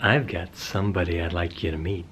I've got somebody I'd like you to meet.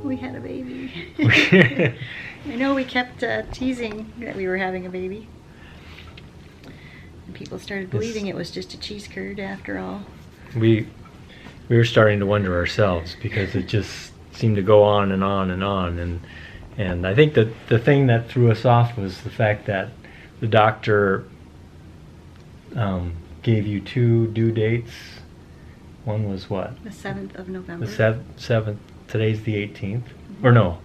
We had a baby. I know we kept teasing that we were having a baby. And people started believing it was just a cheese curd after all. We were starting to wonder ourselves because it just seemed to go on and on and on. And I think that the thing that threw us off was the fact that the doctor gave you 2 due dates. One was what? The 7th of November. The 7th. Today's the 18th. Or no.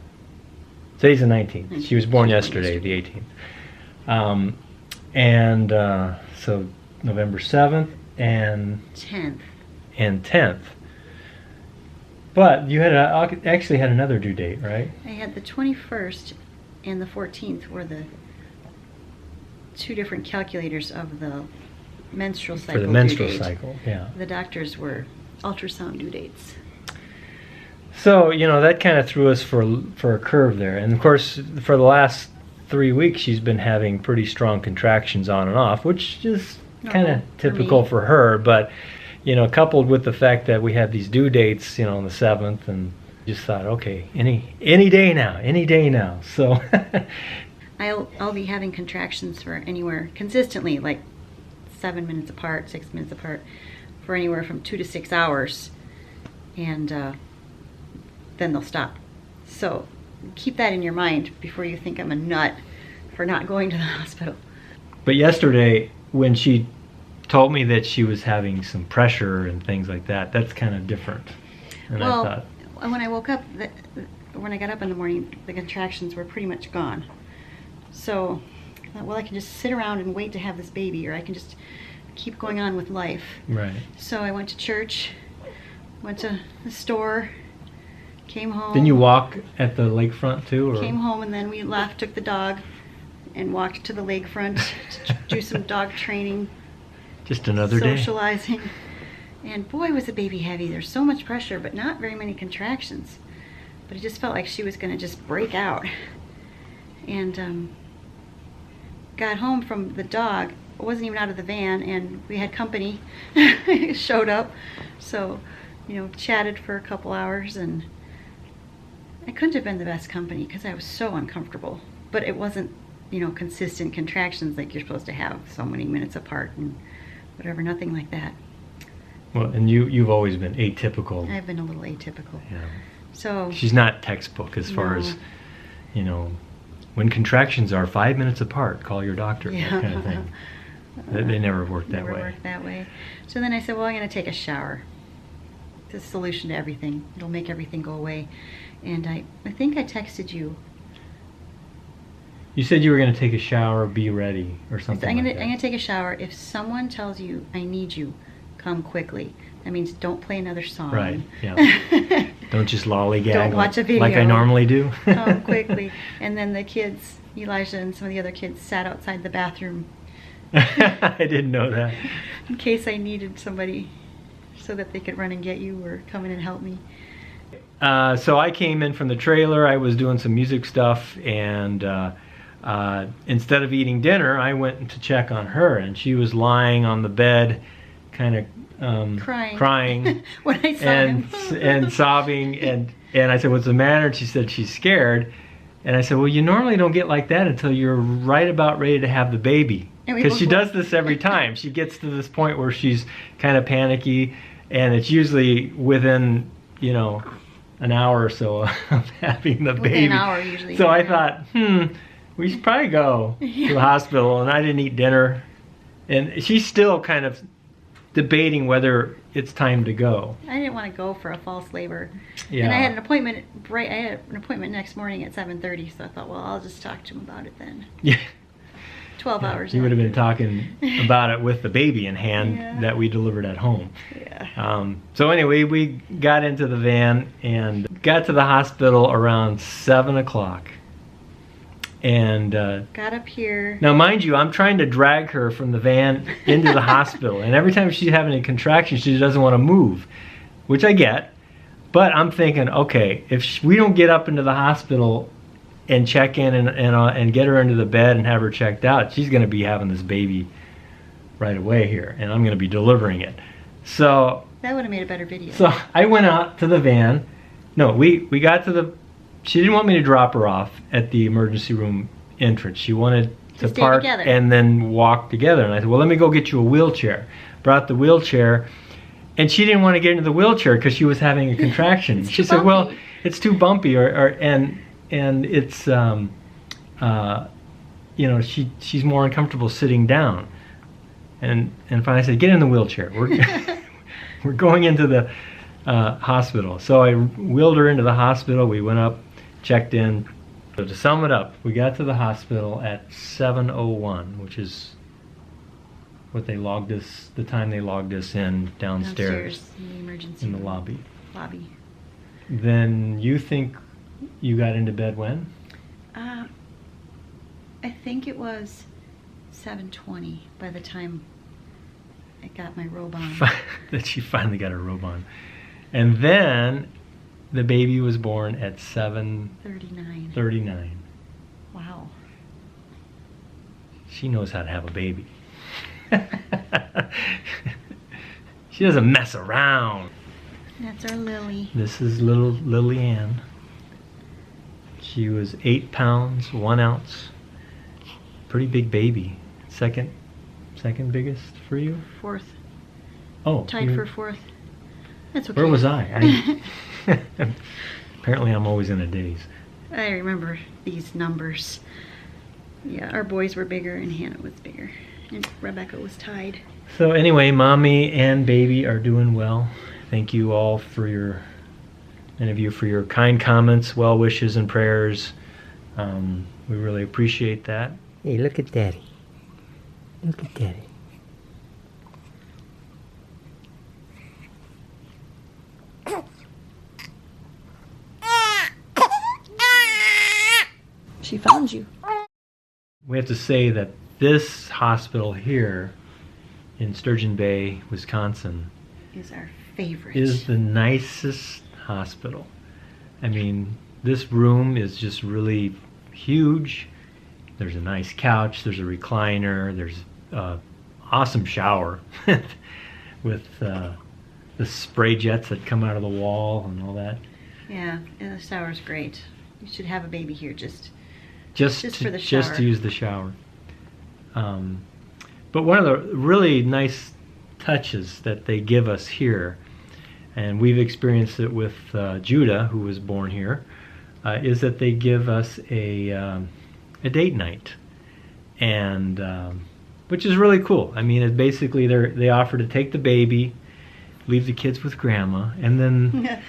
Today's the 19th. She was born yesterday, the 18th. So November 7th and 10th. And 10th. But you had actually had another due date, right? I had the 21st and the 14th were the 2 different calculators of the menstrual cycle. For the menstrual cycle, yeah. The doctors were ultrasound due dates. So, you know, that kind of threw us for a curve there. And of course, for the last 3 weeks, she's been having pretty strong contractions on and off, which is kind of typical for her. But, you know, coupled with the fact that we had these due dates, you know, on the 7th, and just thought, okay, any day now. So I'll be having contractions for anywhere consistently, like 7 minutes apart, 6 minutes apart, for anywhere from 2 to 6 hours. And then they'll stop. So keep that in your mind before you think I'm a nut for not going to the hospital. But yesterday, when she told me that she was having some pressure and things like that, that's kind of different. And well, I thought, when I woke up, when I got up in the morning, the contractions were pretty much gone. So I thought, well, I can just sit around and wait to have this baby, or I can just keep going on with life. Right. So I went to church, went to the store, came home. Didn't you walk at the lakefront too? Or? Came home and then we left, took the dog, and walked to the lakefront to do some dog training. Just another day. Socializing. And boy, was the baby heavy. There's so much pressure, but not very many contractions. But it just felt like she was going to just break out. And got home from the dog. I wasn't even out of the van, and we had company. Showed up. So, you know, chatted for a couple hours, and I couldn't have been the best company because I was so uncomfortable. But it wasn't, you know, consistent contractions like you're supposed to have so many minutes apart and whatever, nothing like that. Well, and you've always been atypical. I've been a little atypical. Yeah. So she's not textbook as far as, you know, when contractions are 5 minutes apart, call your doctor, that kind of thing. They never work that way. Never work that way. So then I said, well, I'm going to take a shower. It's the solution to everything. It'll make everything go away. And I think I texted you. You said you were going to take a shower, be ready, or something I'm like that. going to take a shower. If someone tells you, I need you, come quickly. That means don't play another song. Right, yeah. Don't just lollygag Don't watch a video. like I normally do. Come quickly. And then the kids, Elijah and some of the other kids, sat outside the bathroom. I didn't know that. In case I needed somebody so that they could run and get you or come in and help me. So I came in from the trailer. I was doing some music stuff, and instead of eating dinner, I went to check on her, and she was lying on the bed, kind of crying when I saw and him. and sobbing, and I said, "What's the matter?" And she said she's scared, and I said, "Well, you normally don't get like that until you're right about ready to have the baby." Because she does this every time. She gets to this point where she's kind of panicky, and it's usually within, you know, an hour or so of having the baby. An hour usually. So I thought, we should probably go to the hospital, and I didn't eat dinner. And she's still kind of debating whether it's time to go. I didn't want to go for a false labor. Yeah. And I had an appointment next morning at 7:30, so I thought, well, I'll just talk to him about it then. Yeah. 12 hours. You would have been talking about it with the baby in hand Yeah. that we delivered at home. Yeah. So anyway, we got into the van and got to the hospital around 7 o'clock. And Got up here. now, mind you, I'm trying to drag her from the van into the hospital. And every time she's having a contraction, she doesn't want to move, which I get. But I'm thinking, okay, if we don't get up into the hospital and check in and get her into the bed and have her checked out, she's going to be having this baby right away here, and I'm going to be delivering it. So That would have made a better video. so I went out to the van. No, we got to the. She didn't want me to drop her off at the emergency room entrance. She wanted to stay park together. and then walk together. And I said, well, let me go get you a wheelchair. Brought the wheelchair, and she didn't want to get into the wheelchair because she was having a contraction. It's She too said, well, bumpy. it's too bumpy, and it's you know, she's more uncomfortable sitting down. And finally I said, get in the wheelchair. We're going into the hospital. So I wheeled her into the hospital. We went up, checked in. So to sum it up, we got to the hospital at 7:01, which is what they logged us, the time they logged us in downstairs in the emergency in the room. lobby. Then you think you got into bed when? I think it was 7:20 by the time I got my robe on. That she finally got her robe on. And then the baby was born at 7:39. Wow. She knows how to have a baby. She doesn't mess around. That's our Lily. This is little Lilyanne. She was 8 pounds, 1 ounce. Pretty big baby. Second biggest for you? Fourth. Oh. Tied for fourth. That's okay. Where was I? Apparently I'm always in a daze. I remember these numbers. Yeah, our boys were bigger and Hannah was bigger. And Rebecca was tied. So anyway, mommy and baby are doing well. Thank you all for many of you for your kind comments, well wishes, and prayers. We really appreciate that. Hey, look at Daddy. Look at Daddy. She found you. We have to say that this hospital here in Sturgeon Bay, Wisconsin, Is our favorite. is the nicest hospital. I mean, this room is just really huge. There's a nice couch, there's a recliner, there's an awesome shower with the spray jets that come out of the wall and all that. Yeah, and the shower's great. You should have a baby here just for the Just shower. to use the shower. But one of the really nice touches that they give us here, and we've experienced it with Judah, who was born here, is that they give us a date night, and which is really cool. I mean, it basically they offer to take the baby, leave the kids with grandma, and then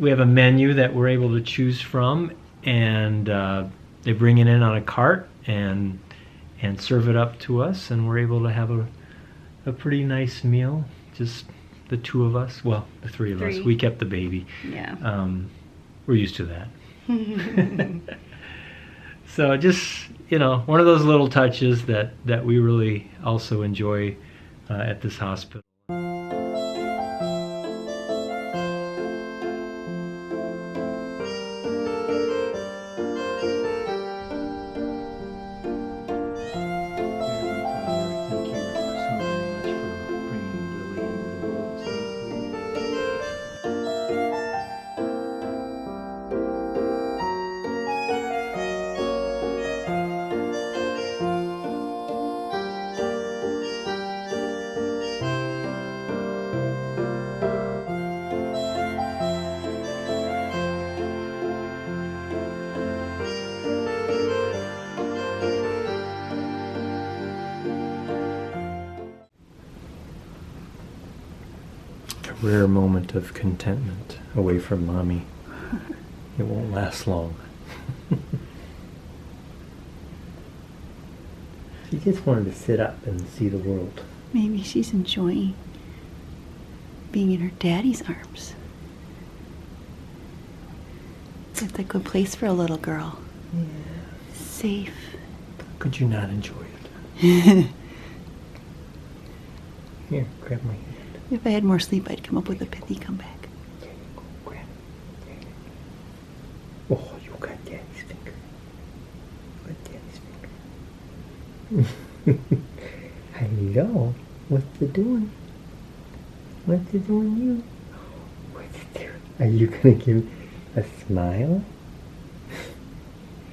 we have a menu that we're able to choose from, and they bring it in on a cart and serve it up to us, and we're able to have a pretty nice meal. Just the two of us. Well, the three of us. We kept the baby. Yeah. We're used to that. So just, one of those little touches that we really also enjoy at this hospital. rare moment of contentment away from mommy. It won't last long. She just wanted to sit up and see the world. Maybe she's enjoying being in her daddy's arms. It's a good place for a little girl. Yeah. Safe. Could you not enjoy it? Here, grab my hand. If I had more sleep, I'd come up with a pithy comeback. There you go, grab it. Oh, you got daddy's finger. You got daddy's finger. Hello. What's it doing? What's it doing you? What's it doing? Are you gonna give me a smile?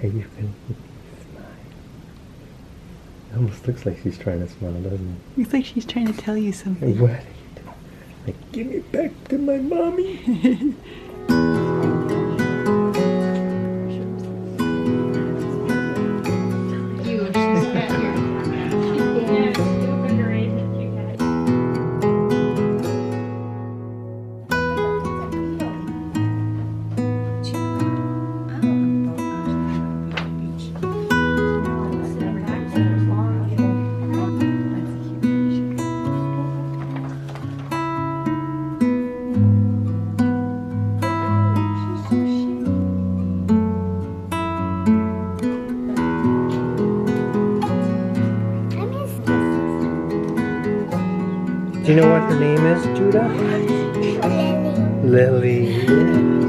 Are you gonna give me a smile? It almost looks like she's trying to smile, doesn't it? Looks like she's trying to tell you something. What are you doing? Like, give me back to my mommy. Do you know what her name is, Judah? Lily. Lily.